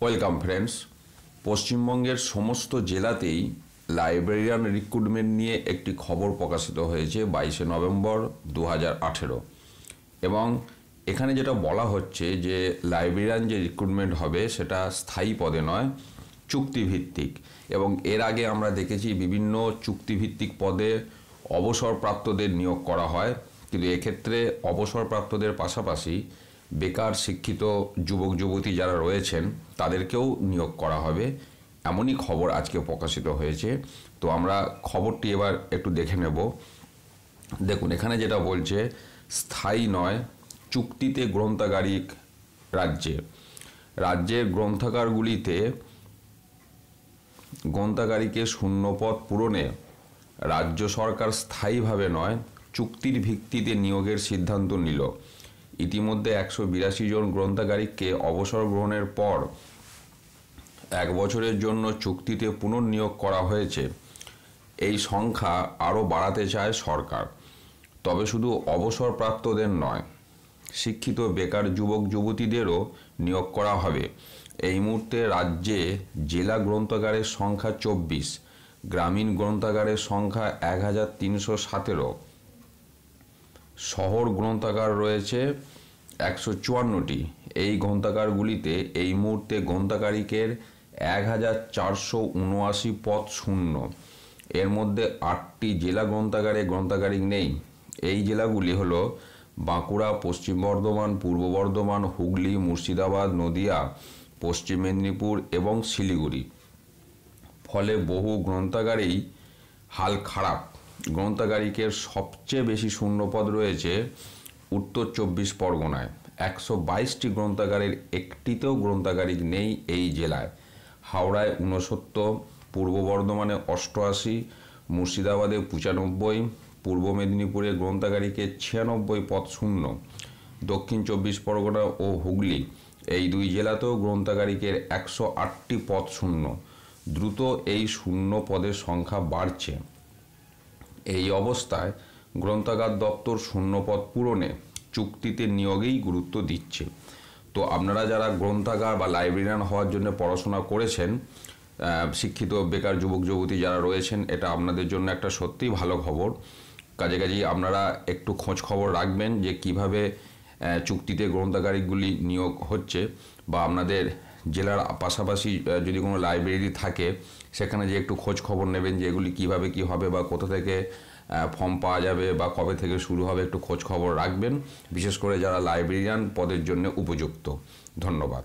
Welcome friends. পশ্চিমবঙ্গের সমস্ত জেলাতেই লাইব্রেরিয়ান রিক্রুটমেন্ট নিয়ে একটি খবর প্রকাশিত হয়েছে 22শে নভেম্বর 2018 এবং এখানে যেটা বলা হচ্ছে যে লাইব্রেরিয়ান যে রিক্রুটমেন্ট হবে সেটা স্থায়ী পদে নয়, চুক্তিভিত্তিক। এবং এর আগে আমরা দেখেছি বিভিন্ন চুক্তিভিত্তিক পদে অবসরপ্রাপ্তদের নিয়োগ করা হয়, কিন্তু এক্ষেত্রে অবসরপ্রাপ্তদের পাশাপাশি বেকার শিক্ষিত যুবক যুবতী যারা রয়েছেন তাদেরকেও নিয়োগ করা হবে, এমনই খবর আজকে প্রকাশিত হয়েছে। তো আমরা খবরটি এবার একটু দেখে নেব। দেখুন, এখানে যেটা বলছে, স্থায়ী নয়, চুক্তিতে গ্রন্থাগারিক রাজ্যের গ্রন্থাগারগুলিতে গ্রন্থাগারিকের শূন্যপদ পূরণে রাজ্য সরকার স্থায়ীভাবে নয়, চুক্তির ভিত্তিতে নিয়োগের সিদ্ধান্ত নিল। ইতিমধ্যে 182 জন গ্রন্থাগারিককে অবসর গ্রহণের পর 1 বছরের জন্য চুক্তিতে পুনর্নিয়োগ করা হয়েছে। এই সংখ্যা আরও বাড়াতে চায় সরকার। তবে শুধু অবসরপ্রাপ্তদের নয়, শিক্ষিত বেকার যুবক যুবতীদেরও নিয়োগ করা হবে। এই মুহূর্তে রাজ্যে জেলা গ্রন্থাগারের সংখ্যা 24, গ্রামীণ গ্রন্থাগারের সংখ্যা 1317, শহর গ্রন্থাগার রয়েছে 154টি। এই গ্রন্থাগারগুলিতে এই মুহূর্তে গ্রন্থাগারিকের 1479 পদ শূন্য। এর মধ্যে 8টি জেলা গ্রন্থাগারে গ্রন্থাগারিক নেই। এই জেলাগুলি হলো বাঁকুড়া, পশ্চিম বর্ধমান, পূর্ব বর্ধমান, হুগলি, মুর্শিদাবাদ, নদিয়া, পশ্চিম মেদিনীপুর এবং শিলিগুড়ি। ফলে বহু গ্রন্থাগারেই হাল খারাপ। গ্রন্থাগারিকের সবচেয়ে বেশি শূন্যপদ রয়েছে উত্তর 24 পরগনায়। 122টি গ্রন্থাগারের একটিতেও গ্রন্থাগারিক নেই এই জেলায়। হাওড়ায় 69, পূর্ব বর্ধমানে 88, মুর্শিদাবাদে 95, পূর্ব মেদিনীপুরে গ্রন্থাগারিকের 96 পদ শূন্য। দক্ষিণ 24 পরগনা ও হুগলি এই দুই জেলাতেও গ্রন্থাগারিকের 108টি পদ শূন্য। দ্রুত এই শূন্য পদের সংখ্যা বাড়ছে। এই অবস্থায় গ্রন্থাগার দপ্তর শূন্যপদ পূরণে চুক্তিতে নিয়োগেই গুরুত্ব দিচ্ছে। তো আপনারা যারা গ্রন্থাগার বা লাইব্রেরিয়ান হওয়ার জন্য পড়াশোনা করেছেন, শিক্ষিত বেকার যুবক যুবতী যারা রয়েছেন, এটা আপনাদের জন্য একটা সত্যিই ভালো খবর। কাজেই আপনারা একটু খোঁজ খবর রাখবেন যে কিভাবে চুক্তিতে গ্রন্থাগারিকগুলি নিয়োগ হচ্ছে, বা আপনাদের জেলার পাশাপাশি যদি কোনো লাইব্রেরি থাকে সেখানে যে একটু খোঁজ খবর নেবেন যে এগুলি কীভাবে কী হবে বা কোথা থেকে ফর্ম পাওয়া যাবে বা কবে থেকে শুরু হবে, একটু খোঁজ খবর রাখবেন, বিশেষ করে যারা লাইব্রেরিয়ান পদের জন্য উপযুক্ত। ধন্যবাদ।